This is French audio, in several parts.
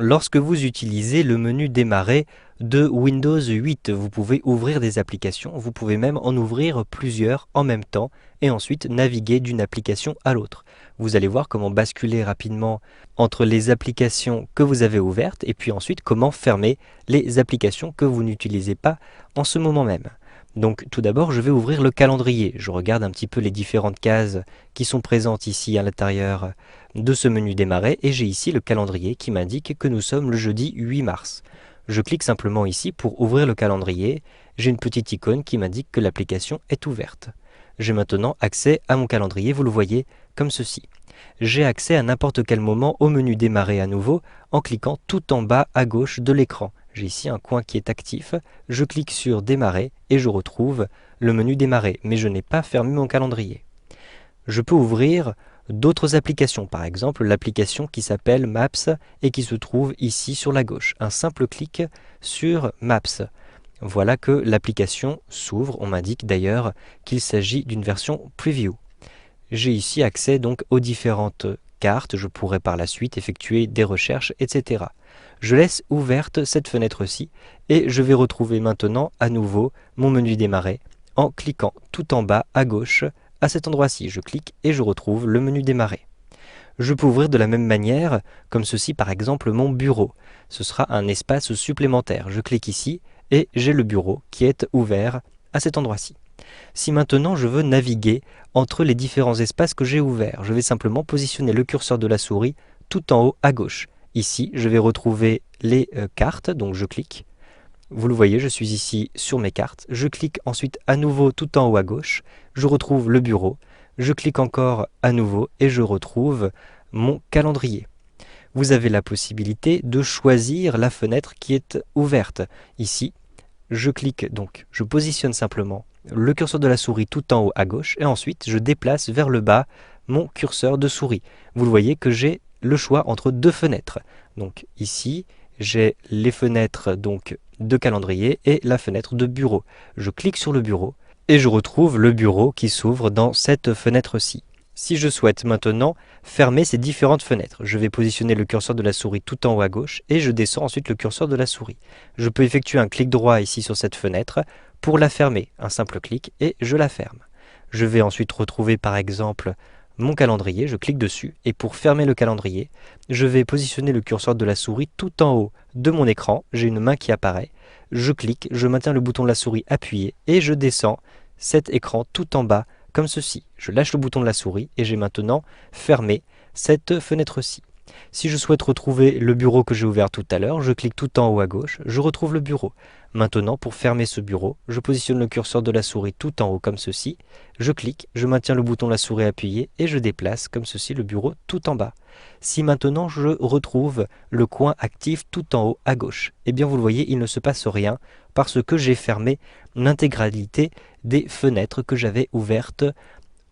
Lorsque vous utilisez le menu démarrer de Windows 8, vous pouvez ouvrir des applications, vous pouvez même en ouvrir plusieurs en même temps et ensuite naviguer d'une application à l'autre. Vous allez voir comment basculer rapidement entre les applications que vous avez ouvertes et puis ensuite comment fermer les applications que vous n'utilisez pas en ce moment même. Donc tout d'abord, je vais ouvrir le calendrier. Je regarde un petit peu les différentes cases qui sont présentes ici à l'intérieur de ce menu démarrer et j'ai ici le calendrier qui m'indique que nous sommes le jeudi 8 mars. Je clique simplement ici pour ouvrir le calendrier. J'ai une petite icône qui m'indique que l'application est ouverte. J'ai maintenant accès à mon calendrier, vous le voyez comme ceci. J'ai accès à n'importe quel moment au menu démarrer à nouveau en cliquant tout en bas à gauche de l'écran. J'ai ici un coin qui est actif, je clique sur démarrer et je retrouve le menu démarrer, mais je n'ai pas fermé mon calendrier. Je peux ouvrir d'autres applications, par exemple l'application qui s'appelle Maps et qui se trouve ici sur la gauche. Un simple clic sur Maps. Voilà que l'application s'ouvre, on m'indique d'ailleurs qu'il s'agit d'une version Preview. J'ai ici accès donc aux différentes cartes, je pourrais par la suite effectuer des recherches, etc. Je laisse ouverte cette fenêtre-ci et je vais retrouver maintenant à nouveau mon menu démarrer en cliquant tout en bas à gauche à cet endroit-ci. Je clique et je retrouve le menu démarrer. Je peux ouvrir de la même manière, comme ceci par exemple mon bureau. Ce sera un espace supplémentaire. Je clique ici et j'ai le bureau qui est ouvert à cet endroit-ci. Si maintenant je veux naviguer entre les différents espaces que j'ai ouverts, je vais simplement positionner le curseur de la souris tout en haut à gauche. Ici, je vais retrouver les cartes, donc je clique. Vous le voyez, je suis ici sur mes cartes. Je clique ensuite à nouveau tout en haut à gauche. Je retrouve le bureau. Je clique encore à nouveau et je retrouve mon calendrier. Vous avez la possibilité de choisir la fenêtre qui est ouverte. Ici, je clique donc, je positionne simplement le curseur de la souris tout en haut à gauche et ensuite je déplace vers le bas mon curseur de souris. Vous le voyez que j'ai le choix entre deux fenêtres. Donc ici, j'ai les fenêtres donc de calendrier et la fenêtre de bureau. Je clique sur le bureau et je retrouve le bureau qui s'ouvre dans cette fenêtre-ci. Si je souhaite maintenant fermer ces différentes fenêtres, je vais positionner le curseur de la souris tout en haut à gauche et je descends ensuite le curseur de la souris. Je peux effectuer un clic droit ici sur cette fenêtre pour la fermer, un simple clic et je la ferme. Je vais ensuite retrouver par exemple mon calendrier, je clique dessus et pour fermer le calendrier, je vais positionner le curseur de la souris tout en haut de mon écran, j'ai une main qui apparaît, je clique, je maintiens le bouton de la souris appuyé et je descends cet écran tout en bas comme ceci. Je lâche le bouton de la souris et j'ai maintenant fermé cette fenêtre-ci. Si je souhaite retrouver le bureau que j'ai ouvert tout à l'heure, je clique tout en haut à gauche, je retrouve le bureau. Maintenant, pour fermer ce bureau, je positionne le curseur de la souris tout en haut comme ceci, je clique, je maintiens le bouton de la souris appuyé et je déplace comme ceci le bureau tout en bas. Si maintenant je retrouve le coin actif tout en haut à gauche, eh bien vous le voyez, il ne se passe rien parce que j'ai fermé l'intégralité des fenêtres que j'avais ouvertes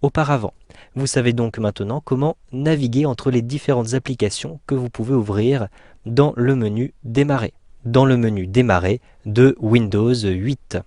auparavant. Vous savez donc maintenant comment naviguer entre les différentes applications que vous pouvez ouvrir dans le menu Démarrer. Dans le menu Démarrer de Windows 8.